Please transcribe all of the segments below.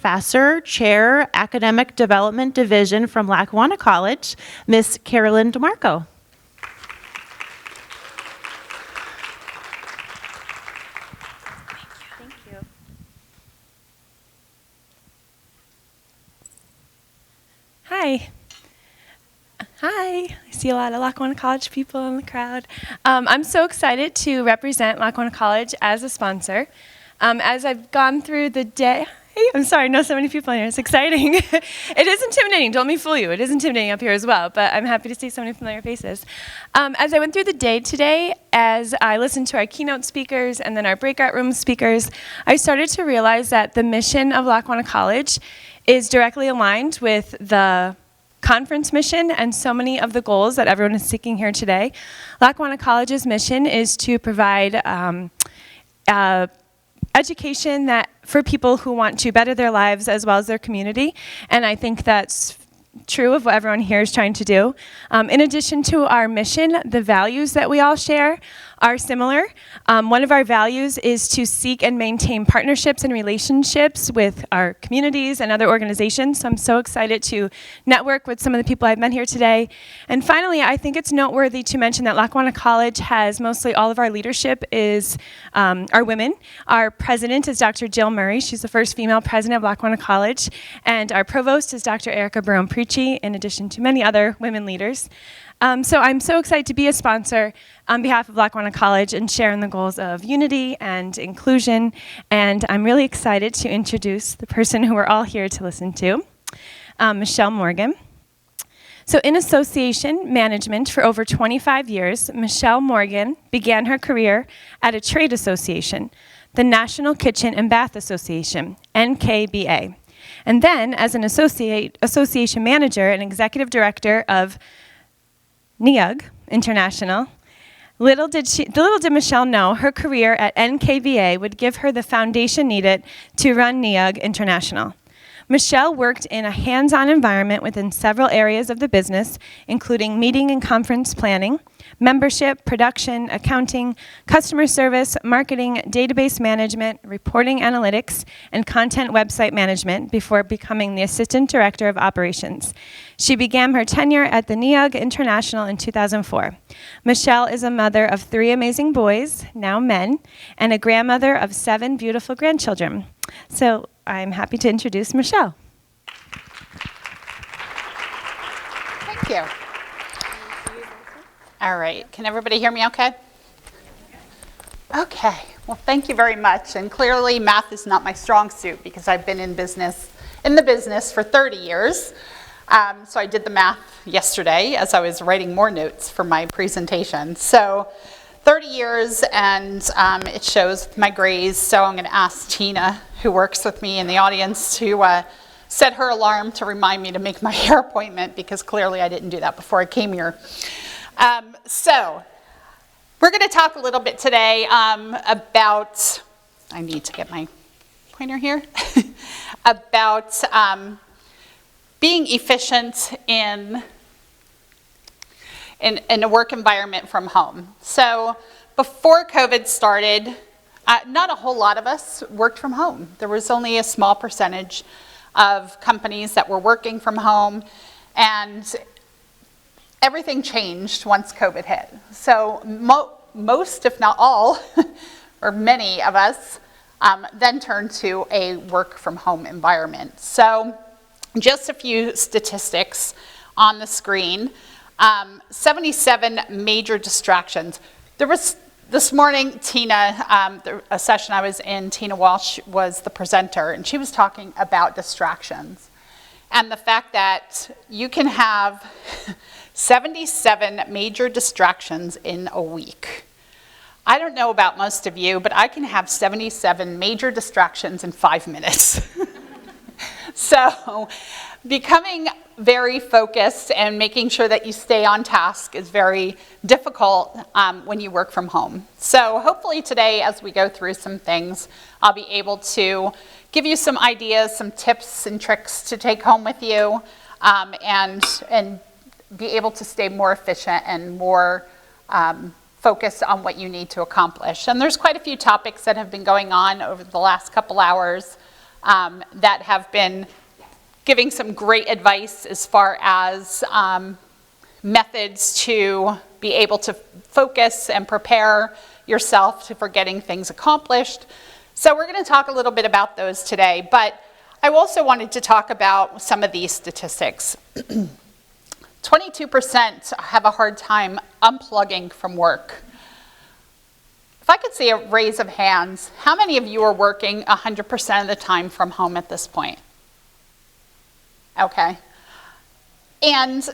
Vassar, Chair, Academic Development Division from Lackawanna College, Miss Carolyn DeMarco. Thank you. Hi. Hi. I see a lot of Lackawanna College people in the crowd. I'm so excited to represent Lackawanna College as a sponsor. As I've gone through the day, I'm sorry, I know so many people in here. It's exciting. It is intimidating. Don't let me fool you. It is intimidating up here as well, but I'm happy to see so many familiar faces. As I went through the day today, as I listened to our keynote speakers and then our breakout room speakers, I started to realize that the mission of Lackawanna College is directly aligned with the conference mission and so many of the goals that everyone is seeking here today. Lackawanna College's mission is to provide education that for people who want to better their lives as well as their community, and I think that's true of what everyone here is trying to do. In addition to our mission, the values that we all share are similar. One of our values is to seek and maintain partnerships and relationships with our communities and other organizations. So I'm so excited to network with some of the people I've met here today. And finally, I think it's noteworthy to mention that Lackawanna College has mostly all of our leadership is are women. Our president is Dr. Jill Murray. She's the first female president of Lackawanna College. And our provost is Dr. Erica Barone-Preachy, in addition to many other women leaders. So I'm so excited to be a sponsor on behalf of Lackawanna College and share in the goals of unity and inclusion. And I'm really excited to introduce the person who we're all here to listen to, Michele Morgan. So in association management for over 25 years, Michele Morgan began her career at a trade association, the National Kitchen and Bath Association, NKBA. And then as an association manager and executive director of NEUG International. Little did Michele know her career at NKBA would give her the foundation needed to run NEUG International. Michele worked in a hands-on environment within several areas of the business, including meeting and conference planning, membership, production, accounting, customer service, marketing, database management, reporting analytics, and content website management before becoming the Assistant Director of Operations. She began her tenure at the NEUG International in 2004. Michele is a mother of 3 amazing boys, now men, and a grandmother of 7 beautiful grandchildren. So I'm happy to introduce Michele. Thank you. All right, can everybody hear me okay? Okay, well thank you very much. And clearly math is not my strong suit because I've been in the business for 30 years. So I did the math yesterday as I was writing more notes for my presentation. So 30 years and it shows my grades. So I'm gonna ask Tina, who works with me in the audience, to set her alarm to remind me to make my hair appointment because clearly I didn't do that before I came here. So we're going to talk a little bit today about, I need to get my pointer here, about being efficient in a work environment from home. So before COVID started, not a whole lot of us worked from home. There was only a small percentage of companies that were working from home, and everything changed once COVID hit. So most, if not all, or many of us, then turned to a work from home environment. So just a few statistics on the screen. 77 major distractions. There was, this morning, Tina, a session I was in, Tina Walsh was the presenter, and she was talking about distractions. And the fact that you can have 77 major distractions in a week. I don't know about most of you, but I can have 77 major distractions in 5 minutes. So becoming very focused and making sure that you stay on task is very difficult when you work from home. So hopefully today, as we go through some things, I'll be able to give you some ideas, some tips and tricks to take home with you, and be able to stay more efficient and more focused on what you need to accomplish. And there's quite a few topics that have been going on over the last couple hours that have been giving some great advice as far as methods to be able to focus and prepare yourself for getting things accomplished. So we're going to talk a little bit about those today, but I also wanted to talk about some of these statistics. 22% have a hard time unplugging from work. If I could see a raise of hands, how many of you are working 100% of the time from home at this point? Okay. And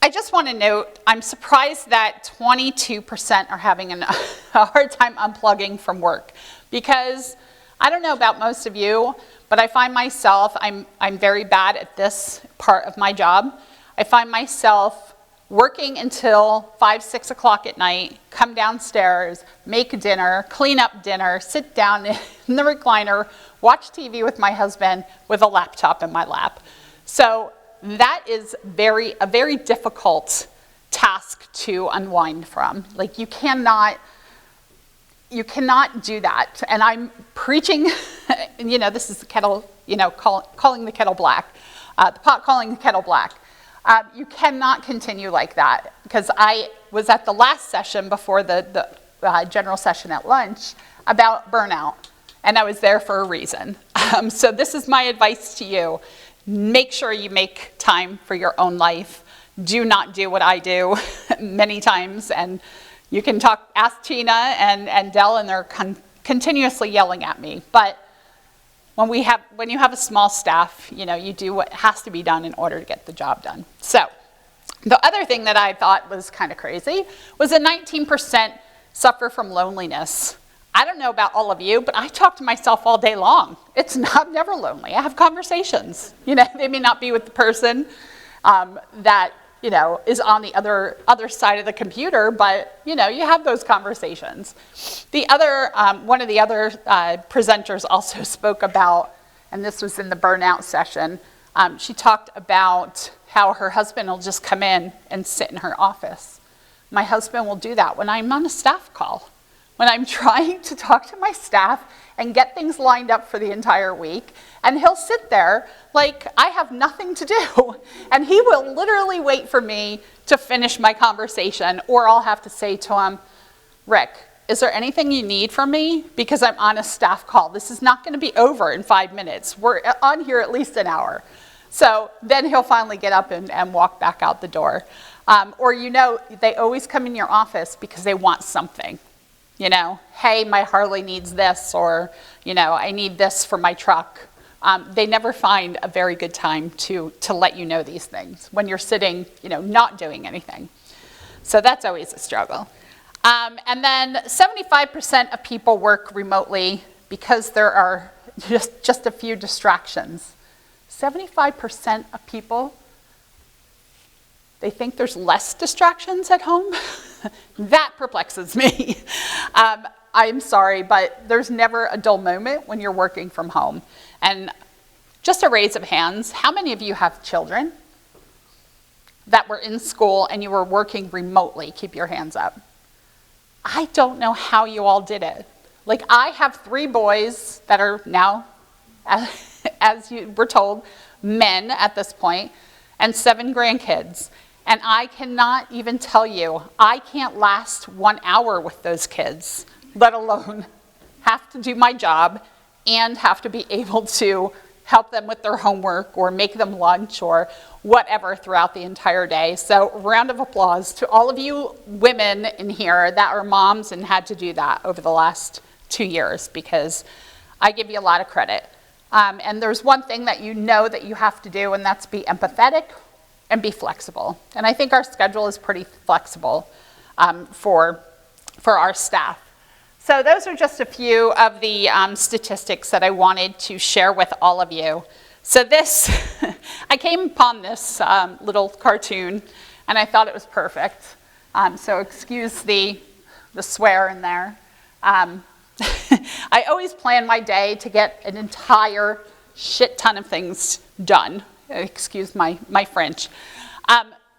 I just want to note, I'm surprised that 22% are having a hard time unplugging from work, because I don't know about most of you, but I find myself, I'm very bad at this part of my job. I find myself working until 5, 6 o'clock at night, come downstairs, make dinner, clean up dinner, sit down in the recliner, watch TV with my husband with a laptop in my lap. So that is a very difficult task to unwind from. Like, you cannot do that. And I'm preaching, this is the kettle, calling the kettle black, the pot calling the kettle black. You cannot continue like that, because I was at the last session before the general session at lunch about burnout, and I was there for a reason. So this is my advice to you. Make sure you make time for your own life. Do not do what I do many times, and you can ask Tina and Dell, and they're continuously yelling at me. But when you have a small staff, you do what has to be done in order to get the job done. So the other thing that I thought was kind of crazy was that 19% suffer from loneliness. I don't know about all of you, but I talk to myself all day long. I'm never lonely. I have conversations. They may not be with the person that is on the other side of the computer, but you have those conversations. The other one of the other presenters also spoke about, and this was in the burnout session. She talked about how her husband will just come in and sit in her office. My husband will do that when I'm on a staff call. When I'm trying to talk to my staff and get things lined up for the entire week, and he'll sit there like I have nothing to do, and he will literally wait for me to finish my conversation, or I'll have to say to him, Rick, is there anything you need from me? Because I'm on a staff call. This is not going to be over in 5 minutes. We're on here at least an hour. So then he'll finally get up and walk back out the door. Or they always come in your office because they want something. Hey, my Harley needs this, or, I need this for my truck. They never find a very good time to let you know these things when you're sitting, not doing anything. So that's always a struggle. And then 75% of people work remotely because there are just a few distractions. 75% of people, they think there's less distractions at home. That perplexes me. I'm sorry, but there's never a dull moment when you're working from home. And just a raise of hands, how many of you have children that were in school and you were working remotely? Keep your hands up. I don't know how you all did it. Like, I have 3 boys that are now, as you were told, men at this point, and 7 grandkids. And I cannot even tell you, I can't last 1 hour with those kids, let alone have to do my job and have to be able to help them with their homework or make them lunch or whatever throughout the entire day. So round of applause to all of you women in here that are moms and had to do that over the last 2 years, because I give you a lot of credit. And there's one thing that that you have to do, and that's be empathetic and be flexible. And I think our schedule is pretty flexible for our staff. So those are just a few of the statistics that I wanted to share with all of you. So this, I came upon this little cartoon, and I thought it was perfect. So excuse the swear in there. I always plan my day to get an entire shit ton of things done. Excuse my French.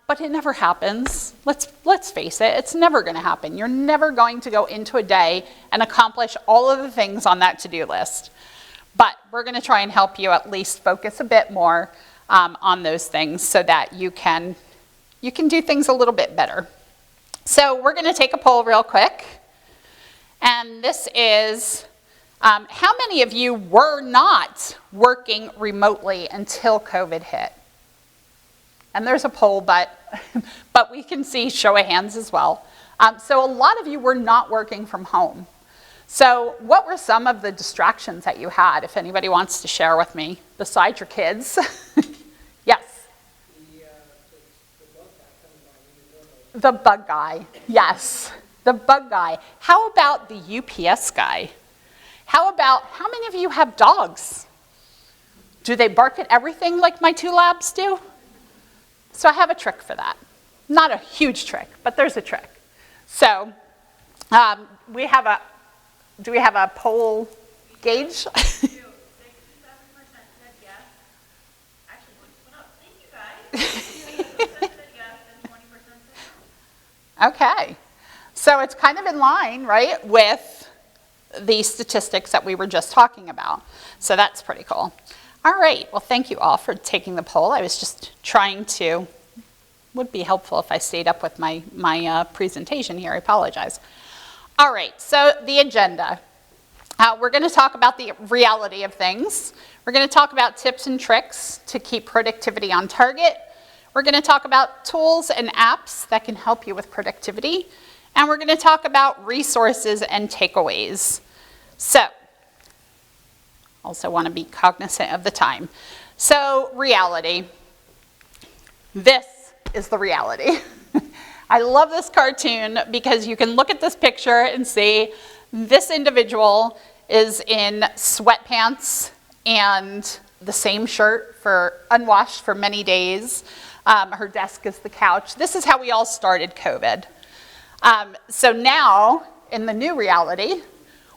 But it never happens. Let's face it, it's never going to happen. You're never going to go into a day and accomplish all of the things on that to-do list. But we're going to try and help you at least focus a bit more on those things so that you can do things a little bit better. So we're going to take a poll real quick. And this is, how many of you were not working remotely until COVID hit? And there's a poll, but we can see show of hands as well. So a lot of you were not working from home. So what were some of the distractions that you had, if anybody wants to share with me, besides your kids? Yes. The bug guy, yes. The bug guy. How about the UPS guy? How many of you have dogs? Do they bark at everything like my 2 labs do? So I have a trick for that. Not a huge trick, but there's a trick. So do we have a poll gauge? 67% said yes. Actually, went up. Thank you guys. 67% said yes and 20% said no. Okay. So it's kind of in line, right, with the statistics that we were just talking about. So that's pretty cool. All right. Well, thank you all for taking the poll. I was just trying to, would be helpful if I stayed up with my presentation here. I apologize. All right. So the agenda. We're going to talk about the reality of things. We're going to talk about tips and tricks to keep productivity on target. We're going to talk about tools and apps that can help you with productivity. And we're going to talk about resources and takeaways. So, also want to be cognizant of the time. So, reality. This is the reality. I love this cartoon because you can look at this picture and see this individual is in sweatpants and the same shirt unwashed for many days. Her desk is the couch. This is how we all started COVID. So now, in the new reality,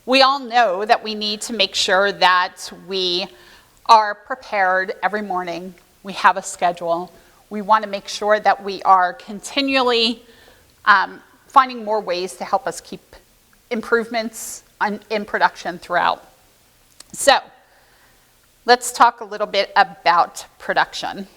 we all know that we need to make sure that we are prepared every morning. We have a schedule. We want to make sure that we are continually finding more ways to help us keep improvements in production throughout. So, let's talk a little bit about production.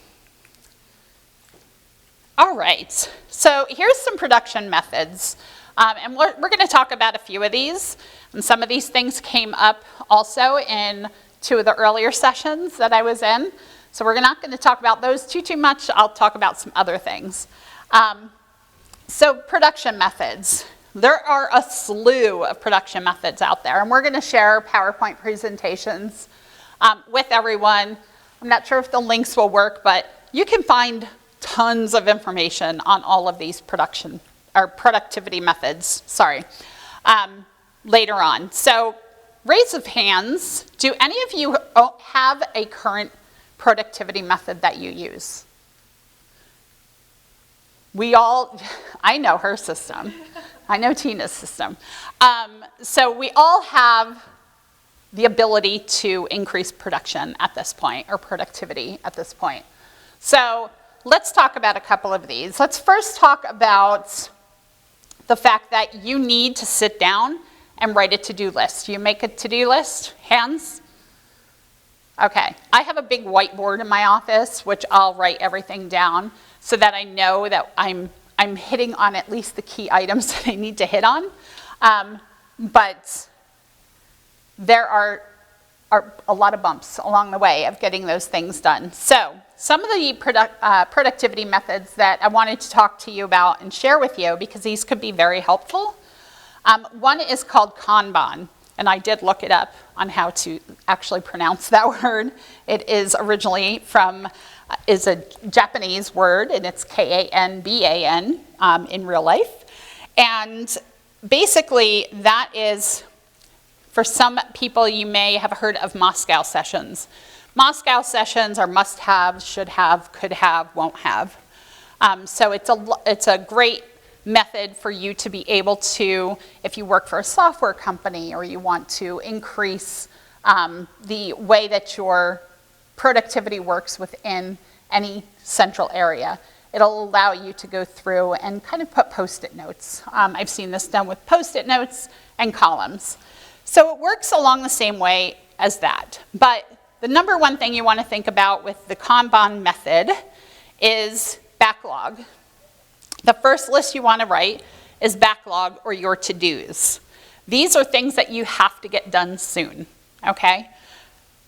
All right, so here's some production methods. And we're going to talk about a few of these. And some of these things came up also in 2 of the earlier sessions that I was in. So we're not going to talk about those too much. I'll talk about some other things. So production methods. There are a slew of production methods out there. And we're going to share PowerPoint presentations with everyone. I'm not sure if the links will work, but you can find tons of information on all of these productivity methods, later on. So raise of hands, do any of you have a current productivity method that you use? I know her system. I know Tina's system. So we all have the ability to increase production at this point, or productivity at this point. So let's talk about a couple of these. Let's first talk about the fact that you need to sit down and write a to-do list. You make a to-do list? Hands? Okay. I have a big whiteboard in my office, which I'll write everything down so that I know that I'm hitting on at least the key items that I need to hit on. But there are a lot of bumps along the way of getting those things done. So some of the productivity methods that I wanted to talk to you about and share with you, because these could be very helpful. One is called Kanban, and I did look it up on how to actually pronounce that word. It is originally is a Japanese word, and it's Kanban in real life. And basically that is, for some people, you may have heard of Moscow sessions. Moscow sessions are must-have, should-have, could-have, won't-have. So it's a great method for you to be able to, if you work for a software company or you want to increase the way that your productivity works within any central area. It'll allow you to go through and kind of put post-it notes. I've seen this done with post-it notes and columns. So it works along the same way as that. But the number one thing you want to think about with the Kanban method is backlog. The first list you want to write is backlog or your to-dos. These are things that you have to get done soon, okay?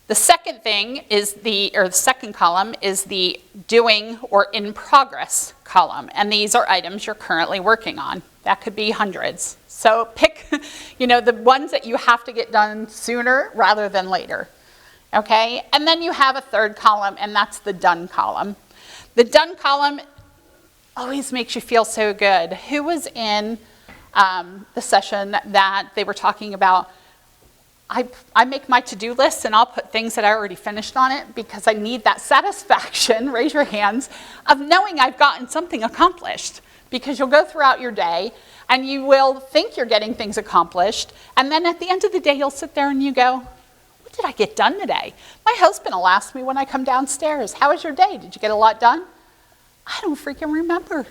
The second thing is the second column is the doing or in progress column, and these are items you're currently working on. That could be hundreds. So pick, the ones that you have to get done sooner rather than later, okay? And then you have a third column, and that's the done column. The done column always makes you feel so good. Who was in the session that they were talking about, I make my to-do list and I'll put things that I already finished on it because I need that satisfaction, raise your hands, of knowing I've gotten something accomplished. Because you'll go throughout your day and you will think you're getting things accomplished, and then at the end of the day you'll sit there and you go, what did I get done today? My husband will ask me when I come downstairs, how was your day? Did you get a lot done? I don't freaking remember.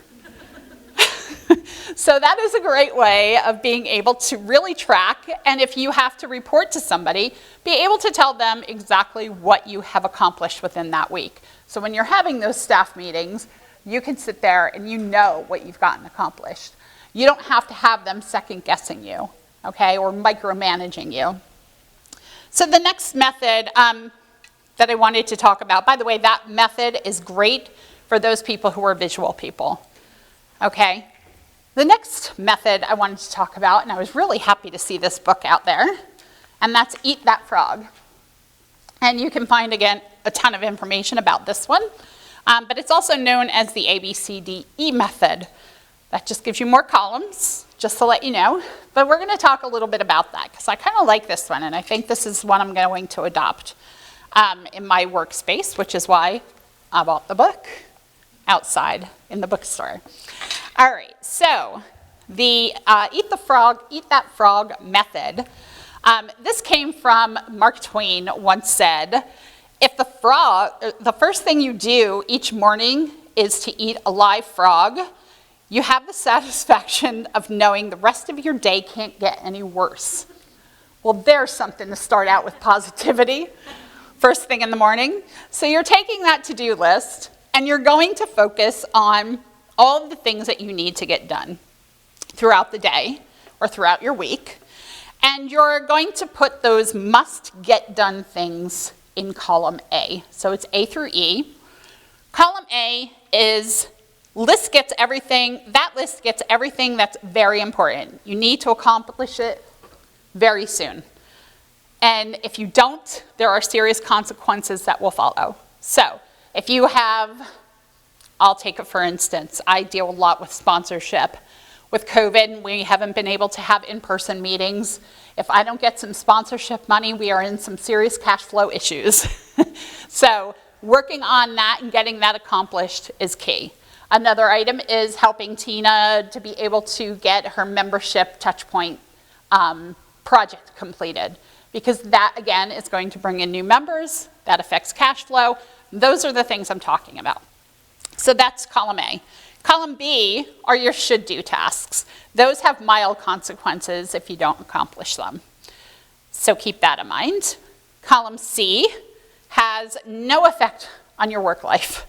So that is a great way of being able to really track, and if you have to report to somebody, be able to tell them exactly what you have accomplished within that week. So when you're having those staff meetings, you can sit there and you know what you've gotten accomplished. You don't have to have them second guessing you, okay, or micromanaging you. So the next method that I wanted to talk about, by the way, that method is great for those people who are visual people, okay? The next method I wanted to talk about, and I was really happy to see this book out there, and that's Eat That Frog. And you can find, again, a ton of information about this one, but it's also known as the ABCDE method. That just gives you more columns, just to let you know. But we're going to talk a little bit about that, because I kind of like this one, and I think this is one I'm going to adopt in my workspace, which is why I bought the book outside in the bookstore. All right, so the Eat That Frog method, this came from Mark Twain once said, if the first thing you do each morning is to eat a live frog, you have the satisfaction of knowing the rest of your day can't get any worse. Well, there's something to start out with positivity, first thing in the morning. So you're taking that to-do list, and you're going to focus on all of the things that you need to get done throughout the day or throughout your week. And you're going to put those must-get-done things in column A. So it's A through E. Column A is that list gets everything that's very important. You need to accomplish it very soon. And if you don't, there are serious consequences that will follow. So if you have, I'll take it for instance, I deal a lot with sponsorship. With COVID, we haven't been able to have in-person meetings. If I don't get some sponsorship money, we are in some serious cash flow issues. So working on that and getting that accomplished is key. Another item is helping Tina to be able to get her membership touchpoint project completed, because that, again, is going to bring in new members. That affects cash flow. Those are the things I'm talking about. So that's column A. Column B are your should-do tasks. Those have mild consequences if you don't accomplish them. So keep that in mind. Column C has no effect on your work life,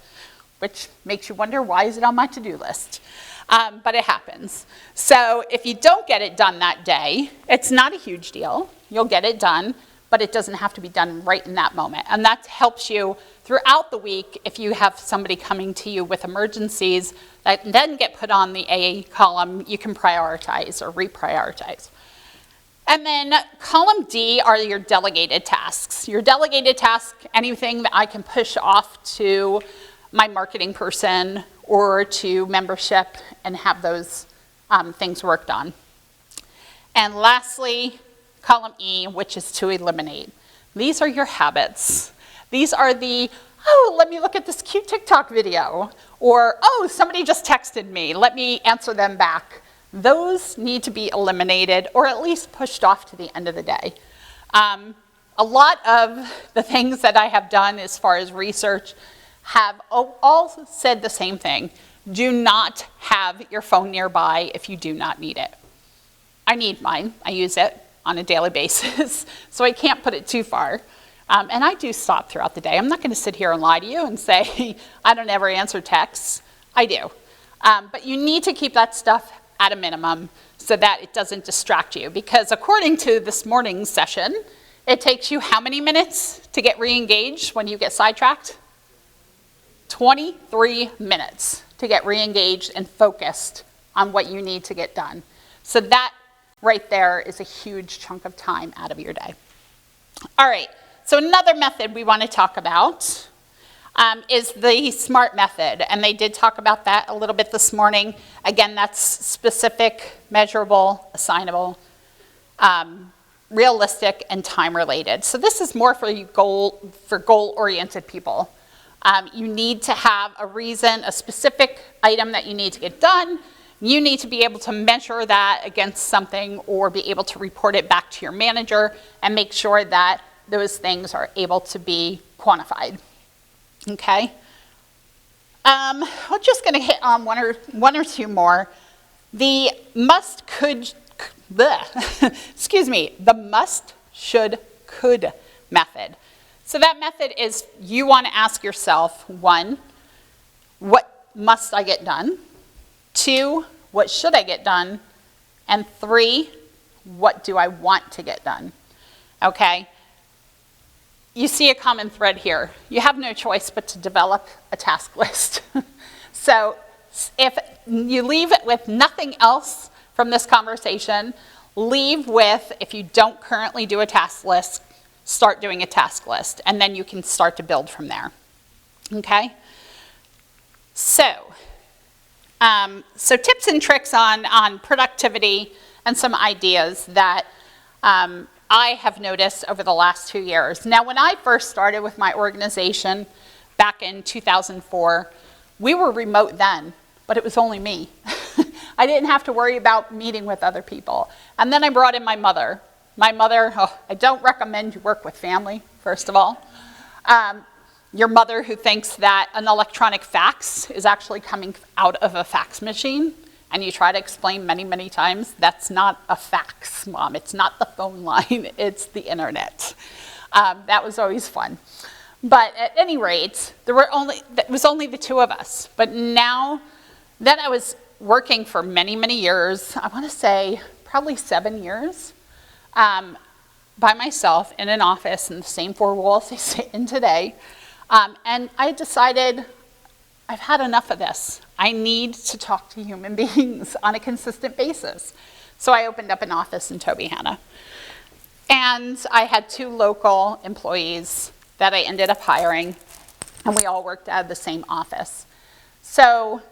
which makes you wonder, why is it on my to-do list? But it happens. So if you don't get it done that day, it's not a huge deal. You'll get it done, but it doesn't have to be done right in that moment. And that helps you throughout the week if you have somebody coming to you with emergencies that then get put on the A column, you can prioritize or reprioritize. And then column D are your delegated tasks. Your delegated task, anything that I can push off to my marketing person or to membership and have those things worked on. And lastly, column E, which is to eliminate. These are your habits. These are the, oh, let me look at this cute TikTok video. Or, oh, somebody just texted me, let me answer them back. Those need to be eliminated or at least pushed off to the end of the day. A lot of the things that I have done as far as research have all said the same thing. Do not have your phone nearby if you do not need it. I need mine, I use it, on a daily basis, so I can't put it too far. And I do stop throughout the day. I'm not going to sit here and lie to you and say I don't ever answer texts. I do. But you need to keep that stuff at a minimum so that it doesn't distract you. Because according to this morning's session, it takes you how many minutes to get re-engaged when you get sidetracked? 23 minutes to get re-engaged and focused on what you need to get done. So that right there is a huge chunk of time out of your day. All right, so another method we want to talk about is the SMART method. And they did talk about that a little bit this morning. Again, that's specific, measurable, assignable, realistic, and time-related. So this is more for goal-oriented people. You need to have a reason, a specific item that you need to get done. You need to be able to measure that against something or be able to report it back to your manager and make sure that those things are able to be quantified. Okay? We're just going to hit on one or two more. The must, could, excuse me, the must, should, could method. So that method is you want to ask yourself, 1, what must I get done? 2, what should I get done? And 3, what do I want to get done? Okay? You see a common thread here. You have no choice but to develop a task list. So if you leave it with nothing else from this conversation, leave with, if you don't currently do a task list, start doing a task list, and then you can start to build from there. Okay? So tips and tricks on productivity and some ideas that I have noticed over the last 2 years. Now, when I first started with my organization back in 2004, we were remote then, but it was only me. I didn't have to worry about meeting with other people. And then I brought in my mother. My mother, I don't recommend you work with family, first of all. Your mother who thinks that an electronic fax is actually coming out of a fax machine, and you try to explain many, many times, that's not a fax, Mom. It's not the phone line, it's the internet. That was always fun. But at any rate, it was only the two of us. But now, then I was working for many, many years, I want to say probably 7 years, by myself in an office in the same 4 walls I sit in today. And I decided I've had enough of this. I need to talk to human beings on a consistent basis. So I opened up an office in Tobyhanna. And I had 2 local employees that I ended up hiring, and we all worked out of the same office. So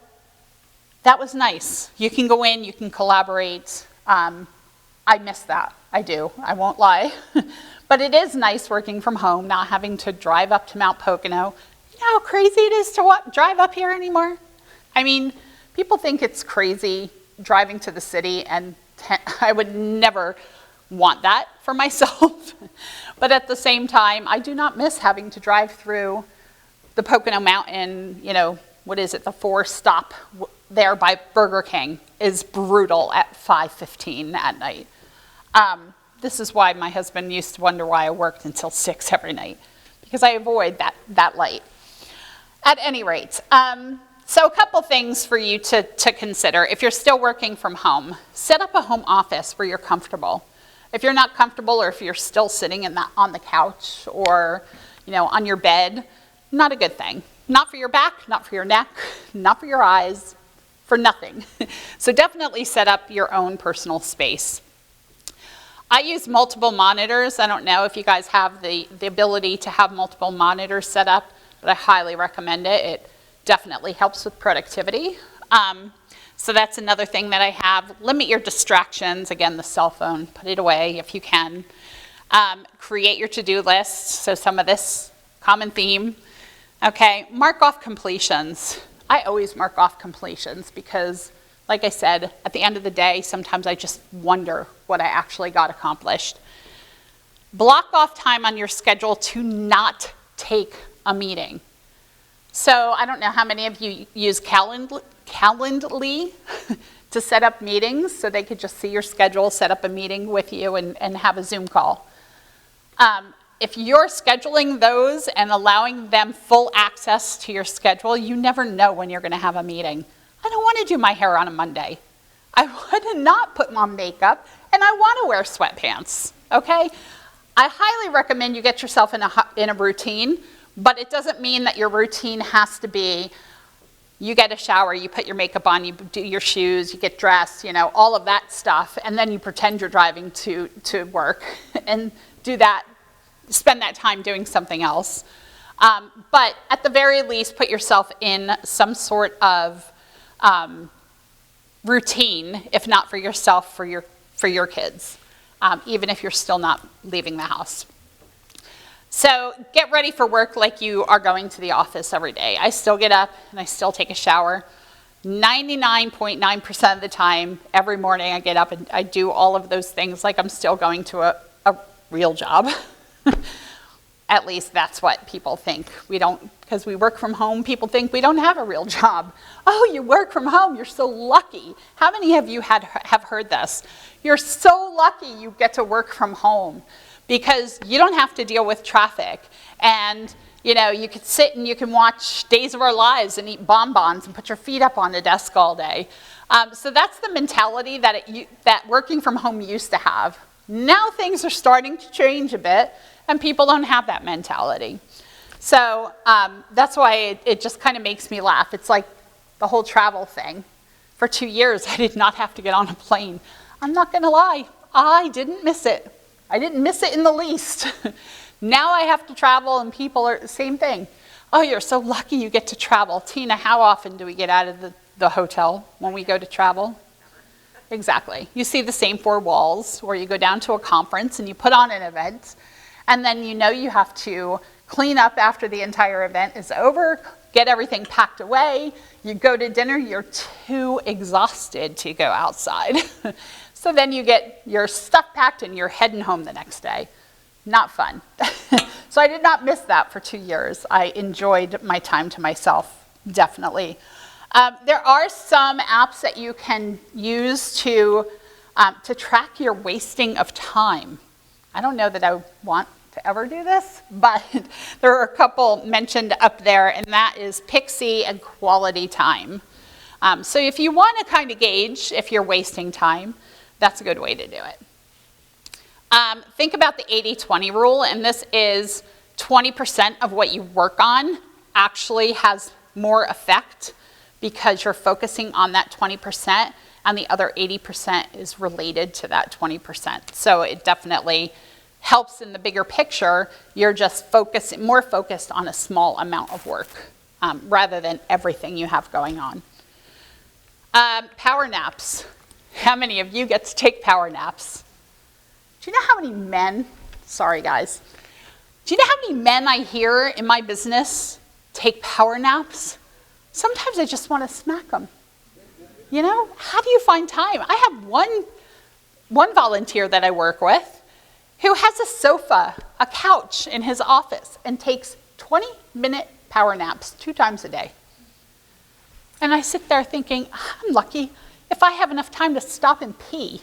that was nice. You can go in, you can collaborate. I miss that. I do. I won't lie. But it is nice working from home, not having to drive up to Mount Pocono. You know how crazy it is to drive up here anymore? I mean, people think it's crazy driving to the city, and I would never want that for myself. But at the same time, I do not miss having to drive through the Pocono Mountain, what is it, the 4-stop there by Burger King is brutal at 5:15 at night. This is why my husband used to wonder why I worked until 6 every night, because I avoid that light. At any rate, so a couple things for you to consider. If you're still working from home, set up a home office where you're comfortable. If you're not comfortable, or if you're still sitting on the couch or on your bed, not a good thing. Not for your back, not for your neck, not for your eyes, for nothing. So definitely set up your own personal space. I use multiple monitors. I don't know if you guys have the ability to have multiple monitors set up, but I highly recommend it. It definitely helps with productivity. So that's another thing that I have. Limit your distractions. Again, the cell phone, put it away if you can. Create your to-do list. So some of this common theme. Okay, mark off completions. I always mark off completions because, like I said, at the end of the day, sometimes I just wonder what I actually got accomplished. Block off time on your schedule to not take a meeting. So I don't know how many of you use Calendly. Calendly to set up meetings so they could just see your schedule, set up a meeting with you and have a Zoom call. If you're scheduling those and allowing them full access to your schedule, you never know when you're going to have a meeting. I don't want to do my hair on a Monday. I want to not put on makeup, and I want to wear sweatpants, okay? I highly recommend you get yourself in a routine, but it doesn't mean that your routine has to be you get a shower, you put your makeup on, you do your shoes, you get dressed, you know, all of that stuff, and then you pretend you're driving to work and do that, spend that time doing something else. But at the very least, put yourself in some sort of routine, if not for yourself, for your kids, even if you're still not leaving the house. So get ready for work like you are going to the office every day. I still get up and I still take a shower. 99.9% of the time, every morning I get up and I do all of those things like I'm still going to a real job. At least that's what people think. We don't, because we work from home, people think we don't have a real job. Oh, you work from home, you're so lucky. How many of you have heard this? You're so lucky you get to work from home because you don't have to deal with traffic. And you know, you could sit and you can watch Days of Our Lives and eat bonbons and put your feet up on the desk all day. So that's the mentality that working from home used to have. Now things are starting to change a bit, and people don't have that mentality. So that's why it just kind of makes me laugh. It's like the whole travel thing. For 2 years, I did not have to get on a plane. I'm not going to lie, I didn't miss it. I didn't miss it in the least. Now I have to travel, and people are the same thing. Oh, you're so lucky you get to travel. Tina, how often do we get out of the hotel when we go to travel? Exactly. You see the same four walls, or you go down to a conference and you put on an event, and then you know you have to clean up after the entire event is over, get everything packed away, you go to dinner, you're too exhausted to go outside. So then you get your stuff packed and you're heading home the next day. Not fun. So I did not miss that for 2 years. I enjoyed my time to myself, definitely. There are some apps that you can use to track your wasting of time. I don't know that I want to ever do this, but there are a couple mentioned up there, and that is Pixie and Quality Time. So if you want to kind of gauge if you're wasting time, that's a good way to do it. Think about the 80-20 rule, and this is 20% of what you work on actually has more effect because you're focusing on that 20%, and the other 80% is related to that 20%. So it definitely helps in the bigger picture. You're just more focused on a small amount of work rather than everything you have going on. Power naps. How many of you get to take power naps? Do you know how many men, sorry guys, do you know how many men I hear in my business take power naps? Sometimes I just want to smack them. You know, how do you find time? I have one volunteer that I work with who has a sofa, a couch in his office and takes 20-minute power naps 2 times a day. And I sit there thinking, I'm lucky if I have enough time to stop and pee.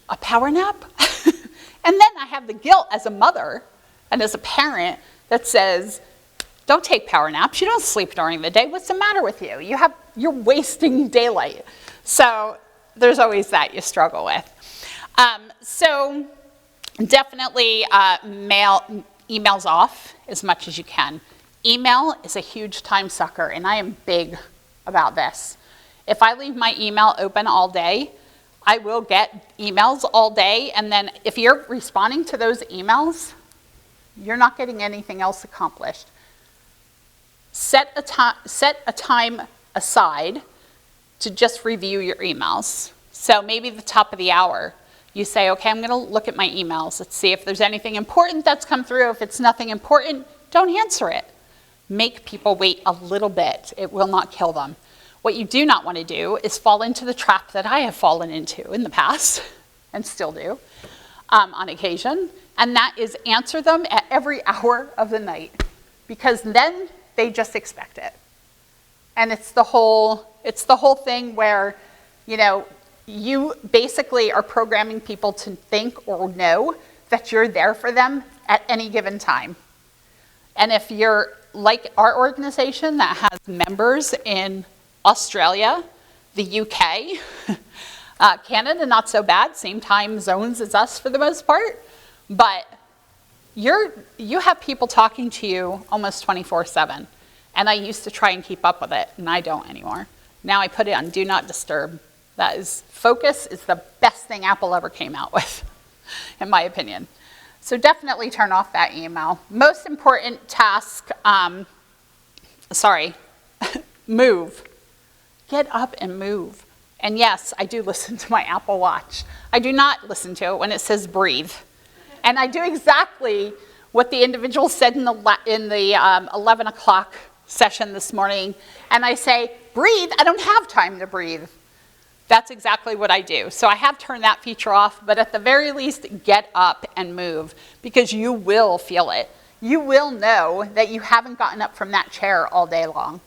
A power nap? And then I have the guilt as a mother and as a parent that says, don't take power naps. You don't sleep during the day. What's the matter with you? You're wasting daylight. So there's always that you struggle with. So definitely mail emails off as much as you can. Email is a huge time sucker, and I am big about this. If I leave my email open all day, I will get emails all day, and then if you're responding to those emails, you're not getting anything else accomplished. Set a time aside to just review your emails. So maybe the top of the hour, you say, okay, I'm going to look at my emails. Let's see if there's anything important that's come through. If it's nothing important, don't answer it. Make people wait a little bit. It will not kill them. What you do not want to do is fall into the trap that I have fallen into in the past, and still do, on occasion, and that is answer them at every hour of the night, because then they just expect it. And it's the whole thing where, you know, you basically are programming people to think or know that you're there for them at any given time. And if you're like our organization that has members in Australia, the UK, Canada, not so bad, same time zones as us for the most part, but you have people talking to you almost 24/7. And I used to try and keep up with it, and I don't anymore. Now I put it on Do Not Disturb. Focus is the best thing Apple ever came out with, in my opinion. So definitely turn off that email. Most important task, move. Get up and move. And yes, I do listen to my Apple Watch. I do not listen to it when it says breathe. And I do exactly what the individual said in the 11 o'clock session this morning. And I say, breathe, I don't have time to breathe. That's exactly what I do. So I have turned that feature off, but at the very least, get up and move, because you will feel it. You will know that you haven't gotten up from that chair all day long.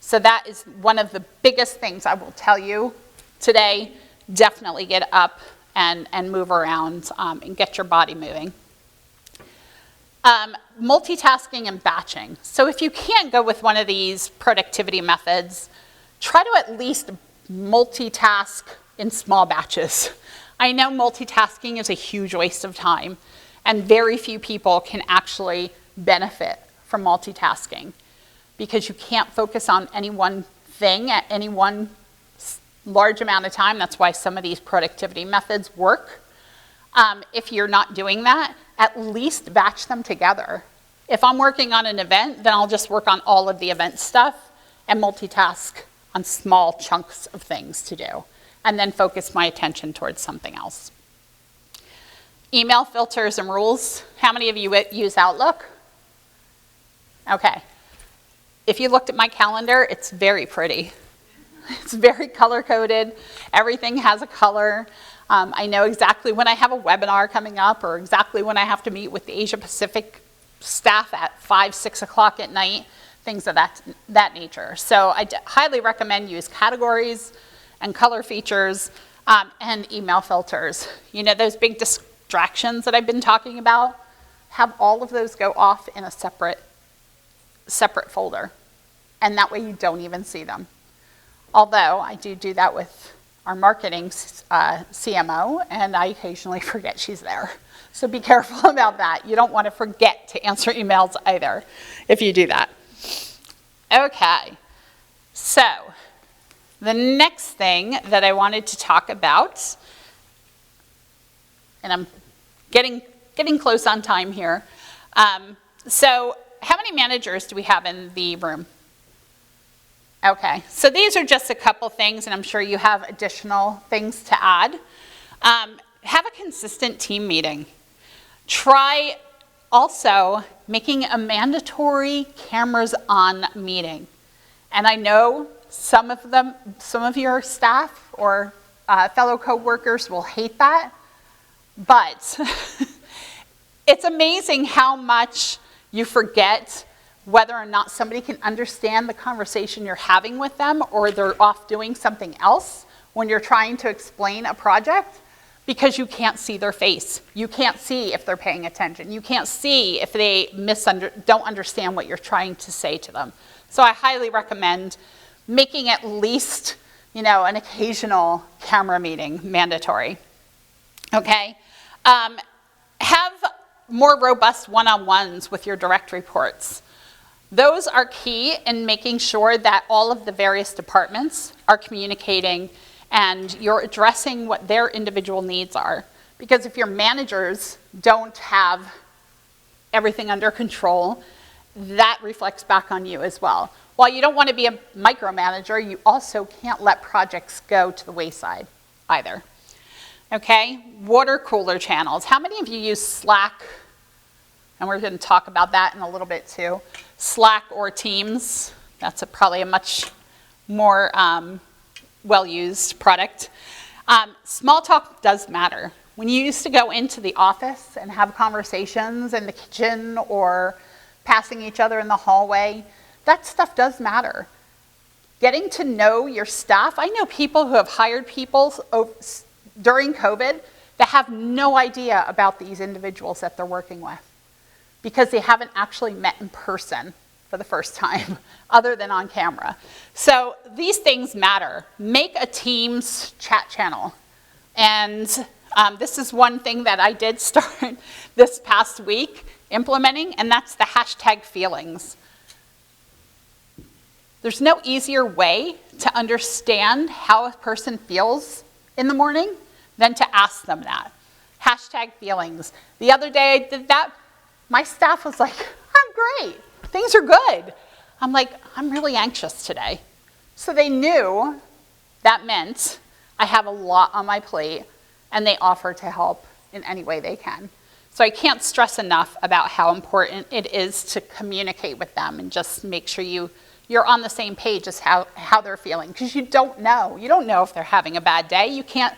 So that is one of the biggest things I will tell you today. Definitely get up and move around and get your body moving. Multitasking and batching. So if you can't go with one of these productivity methods, try to at least multitask in small batches. I know multitasking is a huge waste of time, and very few people can actually benefit from multitasking because you can't focus on any one thing at any one large amount of time. That's why some of these productivity methods work. If you're not doing that, at least batch them together. If I'm working on an event, then I'll just work on all of the event stuff and multitask on small chunks of things to do, and then focus my attention towards something else. Email filters and rules. How many of you use Outlook? Okay. If you looked at my calendar, it's very pretty. It's very color-coded. Everything has a color. I know exactly when I have a webinar coming up, or exactly when I have to meet with the Asia Pacific staff at 5, 6 o'clock at night, things of that nature. So I highly recommend use categories and color features and email filters. You know, those big distractions that I've been talking about, have all of those go off in a separate folder. And that way you don't even see them. Although I do that with our marketing CMO, and I occasionally forget she's there. So be careful about that. You don't want to forget to answer emails either if you do that. Okay, so the next thing that I wanted to talk about, and I'm getting close on time here. So how many managers do we have in the room? Okay, so these are just a couple things, and I'm sure you have additional things to add. Have a consistent team meeting. Try also making a mandatory cameras on meeting. And I know some of your staff or fellow coworkers will hate that, but it's amazing how much you forget whether or not somebody can understand the conversation you're having with them, or they're off doing something else when you're trying to explain a project, because you can't see their face. You can't see if they're paying attention. You can't see if they don't understand what you're trying to say to them. So I highly recommend making at least, an occasional camera meeting mandatory. Okay? Have more robust one-on-ones with your direct reports. Those are key in making sure that all of the various departments are communicating and you're addressing what their individual needs are. Because if your managers don't have everything under control, that reflects back on you as well. While you don't want to be a micromanager, you also can't let projects go to the wayside either. Okay, water cooler channels. How many of you use Slack? And we're going to talk about that in a little bit too. Slack or Teams, that's probably a much more well-used product. Small talk does matter. When you used to go into the office and have conversations in the kitchen or passing each other in the hallway, that stuff does matter. Getting to know your staff. I know people who have hired people during COVID that have no idea about these individuals that they're working with because they haven't actually met in person for the first time, other than on camera. So these things matter. Make a Teams chat channel. And this is one thing that I did start this past week implementing, and that's the hashtag feelings. There's no easier way to understand how a person feels in the morning than to ask them that. Hashtag feelings. The other day I did that. My staff was like, I'm great. Things are good. I'm like, I'm really anxious today. So they knew that meant I have a lot on my plate, and they offer to help in any way they can. So I can't stress enough about how important it is to communicate with them and just make sure you're on the same page as how they're feeling, because you don't know. You don't know if they're having a bad day. You can't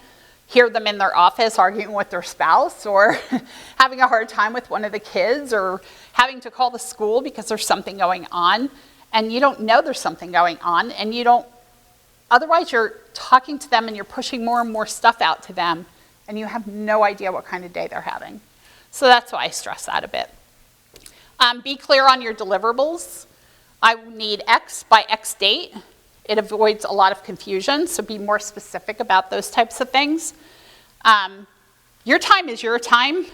hear them in their office arguing with their spouse or having a hard time with one of the kids or having to call the school because there's something going on, and you don't know there's something going on, and otherwise you're talking to them and you're pushing more and more stuff out to them, and you have no idea what kind of day they're having. So that's why I stress that a bit. Be clear on your deliverables. I need X by X date. It avoids a lot of confusion, so be more specific about those types of things. Your time is your time,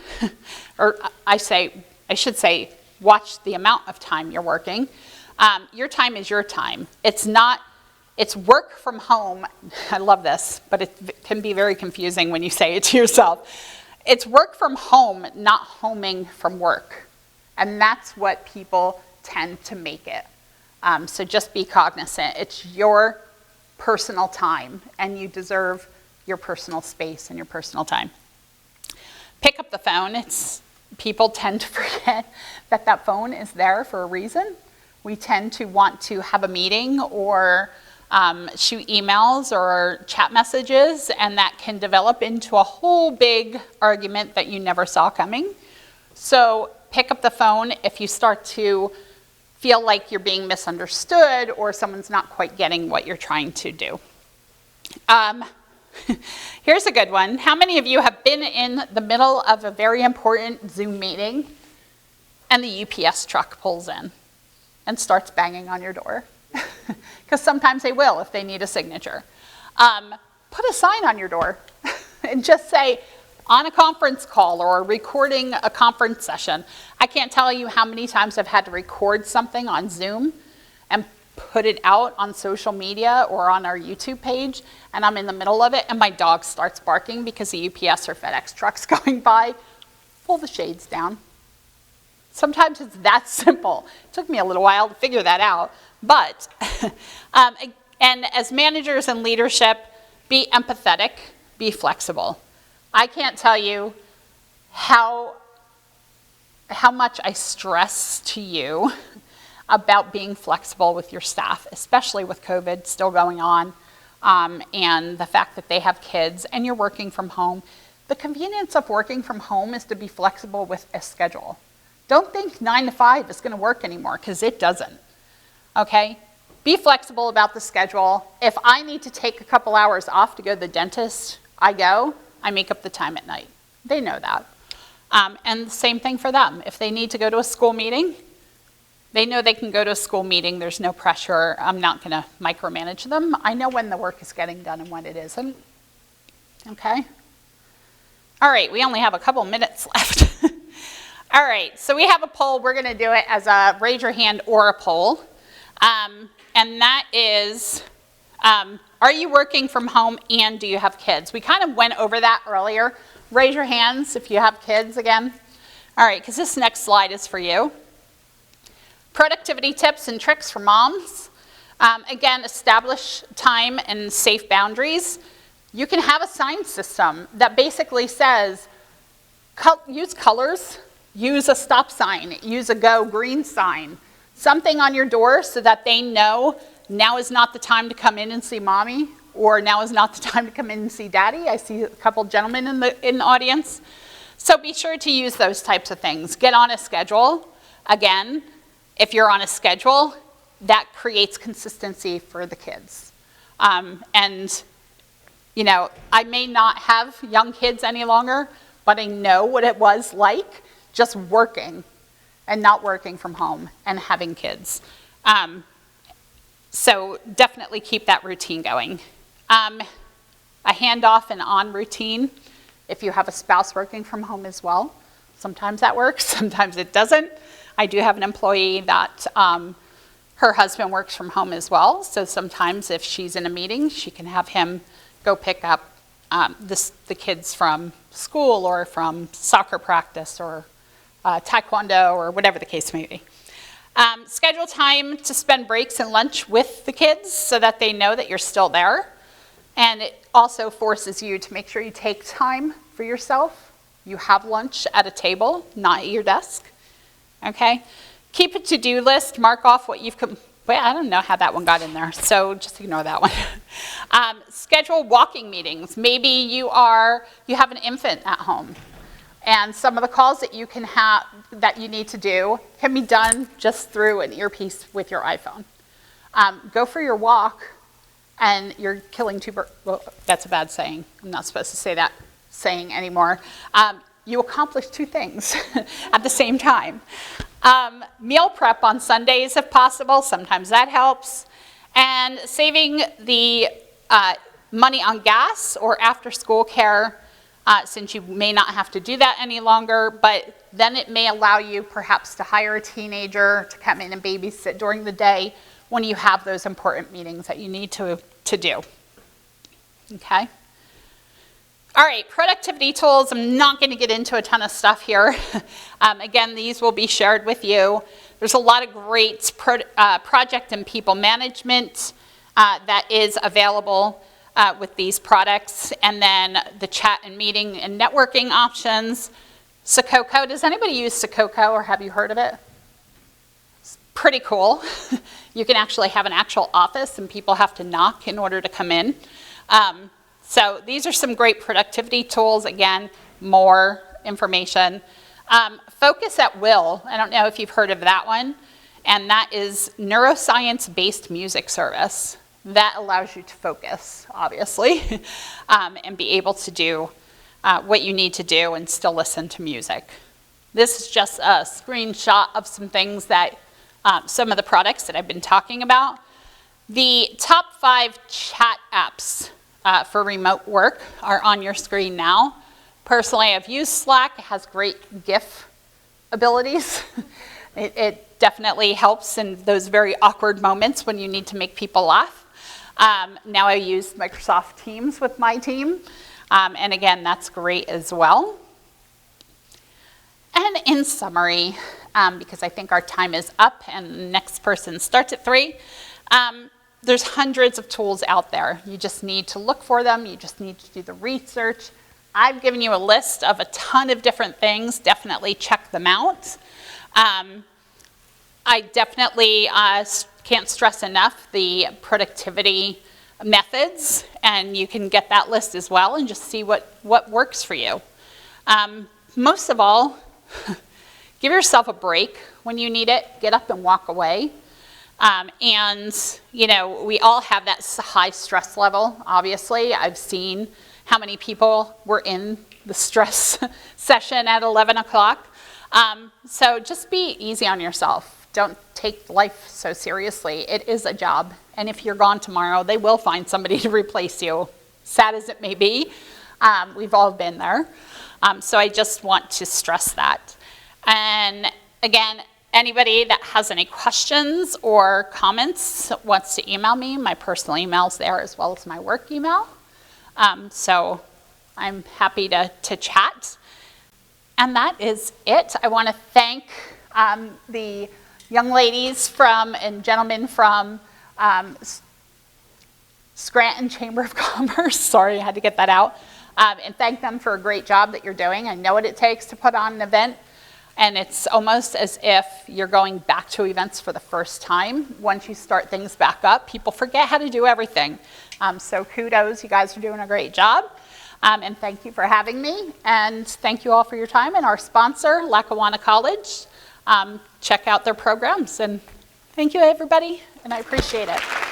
or I should say, watch the amount of time you're working. Your time is your time. It's work from home. I love this, but it can be very confusing when you say it to yourself. It's work from home, not homing from work. And that's what people tend to make it. So just be cognizant. It's your personal time, and you deserve your personal space and your personal time. Pick up the phone. People tend to forget that phone is there for a reason. We tend to want to have a meeting or shoot emails or chat messages, and that can develop into a whole big argument that you never saw coming. So pick up the phone if you start to feel like you're being misunderstood or someone's not quite getting what you're trying to do. Here's a good one. How many of you have been in the middle of a very important Zoom meeting and the UPS truck pulls in and starts banging on your door? Because sometimes they will if they need a signature. Put a sign on your door and just say, on a conference call or recording a conference session. I can't tell you how many times I've had to record something on Zoom and put it out on social media or on our YouTube page, and I'm in the middle of it and my dog starts barking because the UPS or FedEx truck's going by. Pull the shades down. Sometimes it's that simple. It took me a little while to figure that out, but, and as managers and leadership, be empathetic, be flexible. I can't tell you how much I stress to you about being flexible with your staff, especially with COVID still going on, and the fact that they have kids and you're working from home. The convenience of working from home is to be flexible with a schedule. Don't think 9 to 5 is going to work anymore, because it doesn't. Okay? Be flexible about the schedule. If I need to take a couple hours off to go to the dentist, I go. I make up the time at night. They know that. And the same thing for them. If they need to go to a school meeting, they know they can go to a school meeting. There's no pressure. I'm not going to micromanage them. I know when the work is getting done and when it isn't. Okay? All right, we only have a couple minutes left. All right, so we have a poll. We're going to do it as a raise your hand or a poll. And that is, are you working from home and do you have kids? We kind of went over that earlier. Raise your hands if you have kids again. All right, because this next slide is for you. Productivity tips and tricks for moms. Again, establish time and safe boundaries. You can have a sign system that basically says, use colors, use a stop sign, use a go green sign, something on your door so that they know now is not the time to come in and see mommy, or now is not the time to come in and see daddy. I see a couple gentlemen in the audience. So be sure to use those types of things. Get on a schedule. Again, if you're on a schedule, that creates consistency for the kids. And, you know, I may not have young kids any longer, but I know what it was like just working and not working from home and having kids. So definitely keep that routine going. A handoff and on routine, if you have a spouse working from home as well. Sometimes that works, sometimes it doesn't. I do have an employee that her husband works from home as well, so sometimes if she's in a meeting, she can have him go pick up the kids from school or from soccer practice or taekwondo or whatever the case may be. Schedule time to spend breaks and lunch with the kids so that they know that you're still there. And it also forces you to make sure you take time for yourself. You have lunch at a table, not at your desk. Okay? Keep a to-do list. Mark off what you've... Wait, I don't know how that one got in there, so just ignore that one. Schedule walking meetings. Maybe you have an infant at home, and some of the calls that you can have that you need to do can be done just through an earpiece with your iPhone. Go for your walk, and you're killing two birds. Well, that's a bad saying. I'm not supposed to say that saying anymore. You accomplish two things at the same time. Meal prep on Sundays if possible, sometimes that helps. And saving the money on gas or after school care, since you may not have to do that any longer, but then it may allow you perhaps to hire a teenager to come in and babysit during the day when you have those important meetings that you need to do. Okay? All right, productivity tools. I'm not going to get into a ton of stuff here. Again, these will be shared with you. There's a lot of great project and people management that is available with these products. And then the chat and meeting and networking options. Sococo, does anybody use Sococo or have you heard of it? It's pretty cool. You can actually have an actual office and people have to knock in order to come in. So these are some great productivity tools. Again, more information. Focus at Will. I don't know if you've heard of that one. And that is neuroscience-based music service. That allows you to focus, obviously, and be able to do what you need to do and still listen to music. This is just a screenshot of some things that, some of the products that I've been talking about. The top 5 chat apps for remote work are on your screen now. Personally, I've used Slack. It has great GIF abilities. It definitely helps in those very awkward moments when you need to make people laugh. Now I use Microsoft Teams with my team. And again, that's great as well. And in summary, because I think our time is up and the next person starts at 3, there's hundreds of tools out there. You just need to look for them. You just need to do the research. I've given you a list of a ton of different things. Definitely check them out. I definitely can't stress enough the productivity methods, and you can get that list as well and just see what works for you. Most of all, give yourself a break when you need it. Get up and walk away. And, you know, we all have that high stress level, obviously. I've seen how many people were in the stress session at 11 o'clock. So just be easy on yourself. Don't take life so seriously. It is a job. And if you're gone tomorrow, they will find somebody to replace you. Sad as it may be, we've all been there. So I just want to stress that. And again, anybody that has any questions or comments wants to email me. My personal email's there as well as my work email. So I'm happy to chat. And that is it. I want to thank the young ladies and gentlemen from Scranton Chamber of Commerce. Sorry, I had to get that out. And thank them for a great job that you're doing. I know what it takes to put on an event. And it's almost as if you're going back to events for the first time. Once you start things back up, people forget how to do everything. So kudos, you guys are doing a great job. And thank you for having me. And thank you all for your time. And our sponsor, Lackawanna College, check out their programs. And Thank you, everybody, and I appreciate it.